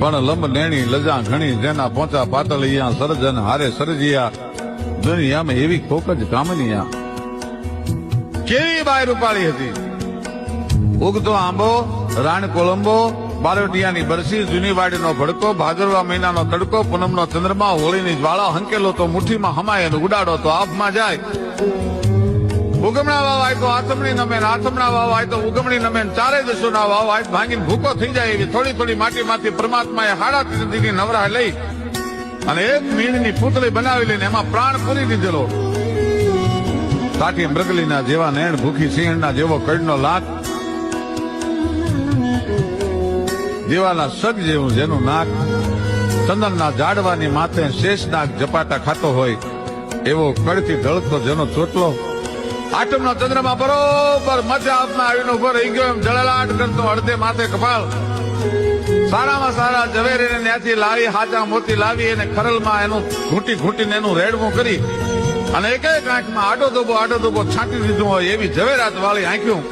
પણ લંબ નેણી લજા ઘણી જેના પહોંચા પાતળિયા સર્જન હારે સર્જિયા દુનિયામાં એવી કોક જ કામનિયા કેવી બાય રૂપાળી હતી ઉગતો આંબો રાણ કોલંબો બારોટિયાની બરસી જૂની વાડીનો ભડકો ભાદરવા મહિનાનો તડકો પૂનમનો ચંદ્રમા હોળીની જ્વાળા હંકેલો તો મુઠ્ઠીમાં હમાય અને ઉડાડો તો આભમાં જાય ઉગમણા વાવ આય તો આથમણી નમે આથમણા વાવ આય તો ઉગમણી નમે ચારે દશોના વાવ આય ભાંગીને ભૂકો થઈ જાય એવી થોડી થોડી માટીમાંથી પરમાત્માએ હાડા દીધી નવરા લઈ અને એક મીણની પૂતળી બનાવી લઈને એમાં પ્રાણ પૂરી દીધેલો કાઠી મૃગલીના જેવા નેણ ભૂખી સિંહણના જેવો કડનો લાખ દીવાના સગ જેવું જેનું નાક ચંદનના ઝાડવાની માથે શેષનાગ ઝપાટા ખાતો હોય એવો કડથી ઢળતો જેનો ચોટલો આઠમનો ચંદ્રમાં બરોબર મજા આપમાં આવીને ઉભો રહી ગયો એમ જળલાટ કરતો અડધે માથે કપાળ સારામાં સારા ઝવેરીને ત્યાંથી લાવી હાચા મોતી લાવી એને ખરલમાં એનું ઘૂંટી ઘૂંટીને એનું રેડવું કરી અને એક એક આંખમાં આડો દોબો છાંટી દીધું હોય એવી ઝવેરાત વાળી આંખ્યું